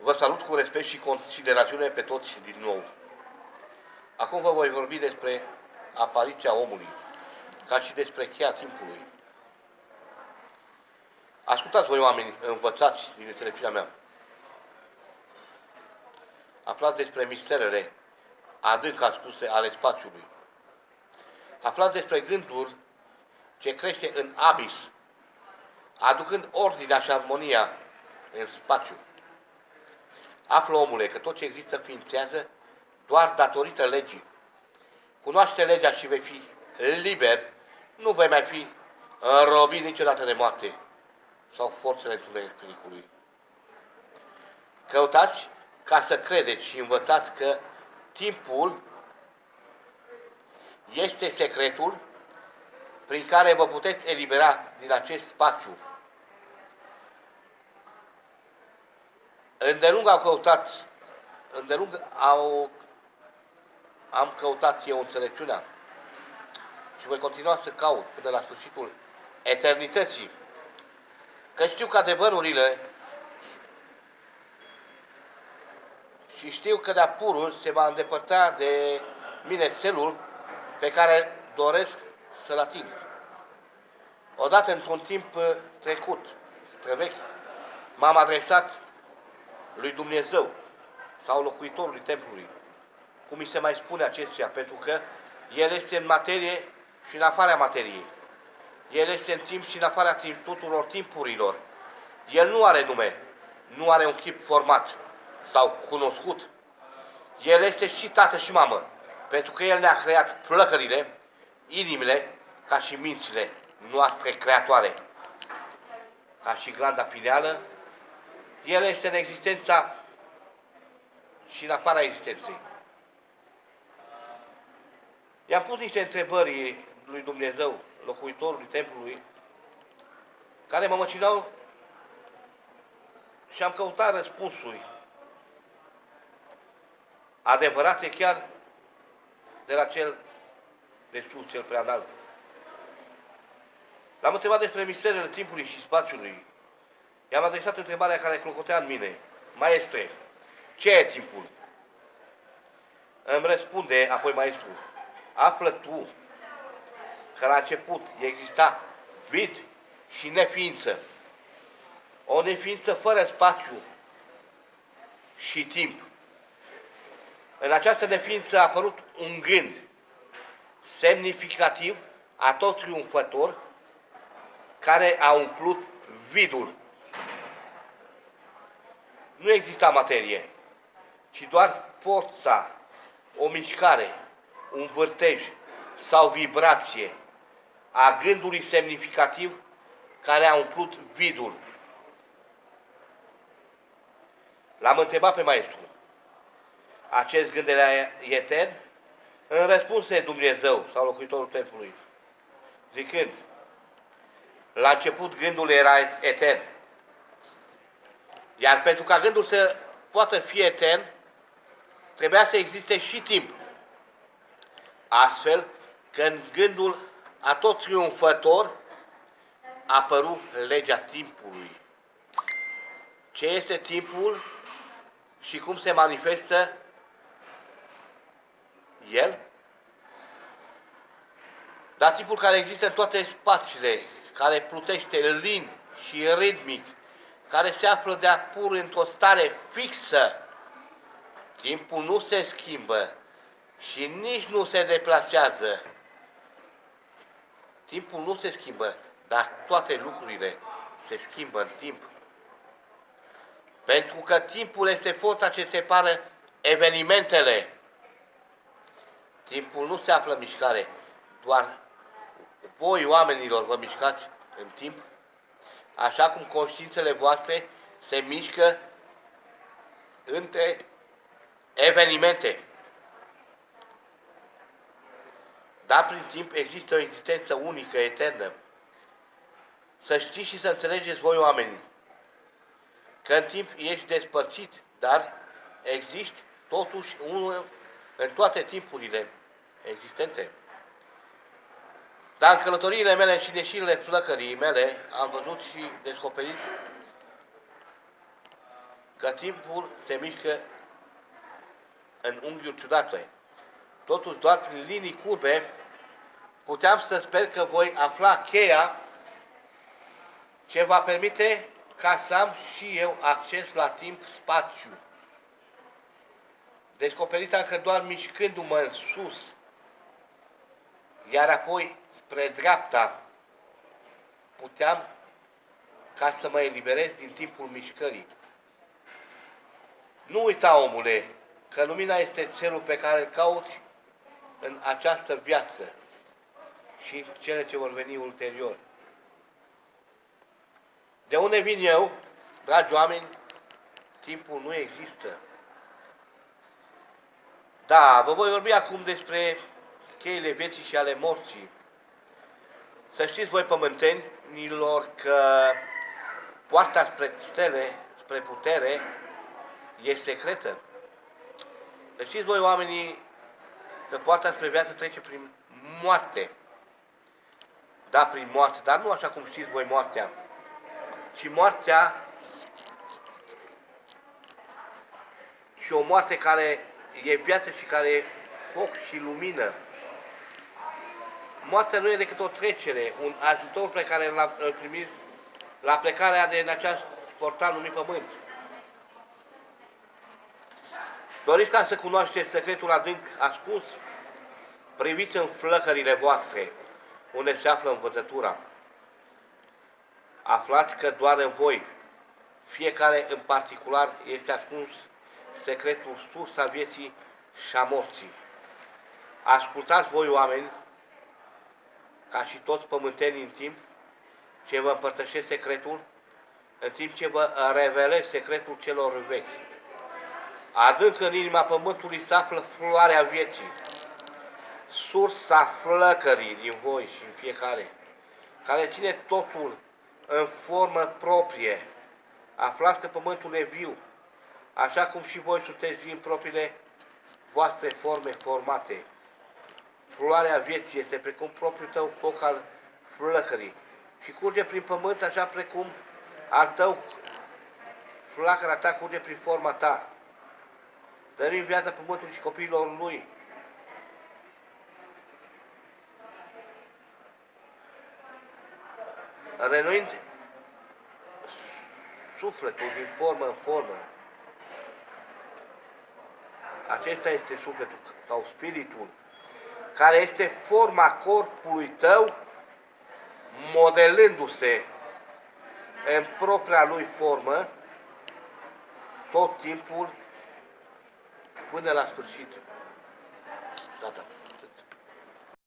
Vă salut cu respect și considerațiune pe toți din nou. Acum vă voi vorbi despre apariția omului, ca și despre cheia timpului. Ascultați voi, oameni, învățați din înțelepciunea mea. Aflați despre misterele adânc ascunse ale spațiului. Aflați despre gândul ce crește în abis, aducând ordinea și armonia în spațiu. Află, omule, că tot ce există ființează doar datorită legii. Cunoaște legea și vei fi liber, nu vei mai fi înrobit niciodată de moarte sau forțele întunericului. Căutați ca să credeți și învățați că timpul este secretul prin care vă puteți elibera din acest spațiu. Îndelung am căutat eu înțelepciunea și voi continua să caut până la sfârșitul eternității. Că știu că adevărurile și știu că de-a purul se va îndepărta de mine țelul pe care doresc să-l ating. Odată, într-un timp trecut, străvechi, m-am adresat lui Dumnezeu sau locuitorului templului, cum mi se mai spune acestuia, pentru că El este în materie și în afara materiei. El este în timp și în afara tuturor timpurilor. El nu are nume, nu are un chip format sau cunoscut. El este și tată și mamă, pentru că El ne-a creat flăcările, inimile, ca și mințile noastre creatoare. Ca și glanda pineală, El este în existența și în afara existenței. I-am pus niște întrebări lui Dumnezeu, locuitorului templului, care mă măcinau și am căutat răspunsuri adevărate chiar de la cel de sus, cel prea înalt. L-am întrebat despre misterele timpului și spațiului. I-am adresat întrebarea care clocotea în mine: Maestre, ce e timpul? Îmi răspunde apoi maestrul: află tu că la început exista vid și neființă. O neființă fără spațiu și timp. În această neființă a apărut un gând semnificativ, atot triumfător, care a umplut vidul. Nu exista materie, ci doar forța, o mișcare, un vârtej sau vibrație a gândului semnificativ care a umplut vidul. L-am întrebat pe maestru: acest gând era etern? În răspunse Dumnezeu sau locuitorul templului, zicând: la început gândul era etern. Iar pentru ca gândul să poată fi etern, trebuia să existe și timp. Astfel că în gândul atot triumfător a apărut legea timpului. Ce este timpul și cum se manifestă el? Dar timpul care există în toate spațiile, care plutește lin și ritmic, care se află de-a pur într-o stare fixă. Timpul nu se schimbă și nici nu se deplasează. Timpul nu se schimbă, dar toate lucrurile se schimbă în timp. Pentru că timpul este forța ce separă evenimentele. Timpul nu se află în mișcare, doar voi, oamenilor, vă mișcați în timp, așa cum conștiințele voastre se mișcă între evenimente. Dar prin timp există o existență unică, eternă. Să știți și să înțelegeți voi, oameni, că în timp ești despărțit, dar existi totuși unul în toate timpurile existente. Dar în călătoriile mele și în ieșirile flăcării mele am văzut și descoperit că timpul se mișcă în unghiuri ciudate. Totuși, doar prin linii curbe, puteam să sper că voi afla cheia ce va permite ca să am și eu acces la timp-spațiu. Descoperit am că doar mișcându-mă în sus, iar apoi spre dreapta, puteam ca să mă eliberez din timpul mișcării. Nu uita, omule, că lumina este țelul pe care îl cauți în această viață și în cele ce vor veni ulterior. De unde vin eu, dragi oameni, timpul nu există. Da, vă voi vorbi acum despre cheile vieții și ale morții. Să știți voi, pământenilor, că poarta spre stele, spre putere, e secretă. Să știți voi, oamenii, că poarta spre viață trece prin moarte. Da, prin moarte, dar nu așa cum știți voi moartea, ci moartea și o moarte care e viață și care e foc și lumină. Moartea nu e decât o trecere, un ajutor pe care îl primiți la plecarea din acest portal numit Pământ. Doriți ca să cunoașteți secretul adânc ascuns? Priviți în flăcările voastre, unde se află învățătura. Aflați că doar în voi, fiecare în particular, este ascuns secretul, sursa vieții și a morții. Ascultați voi, oameni, ca și toți pământenii în timp, ce vă împărtășesc secretul, în timp ce vă revelez secretul celor vechi. Adânc în inima pământului se află floarea vieții, sursa flăcării din voi și în fiecare, care ține totul în formă proprie. Aflați că pământul e viu, așa cum și voi sunteți vii în propriile voastre forme formate. Floarea vieții este precum propriul tău foc al flăcării și curge prin pământ așa precum al tău flacăra ta curge prin forma ta. Dăruim viața pământului și copiilor lui. Renuind sufletul din formă în formă. Acesta este sufletul sau spiritul, care este forma corpului tău, modelându-se în propria lui formă, tot timpul, până la sfârșit. Gata.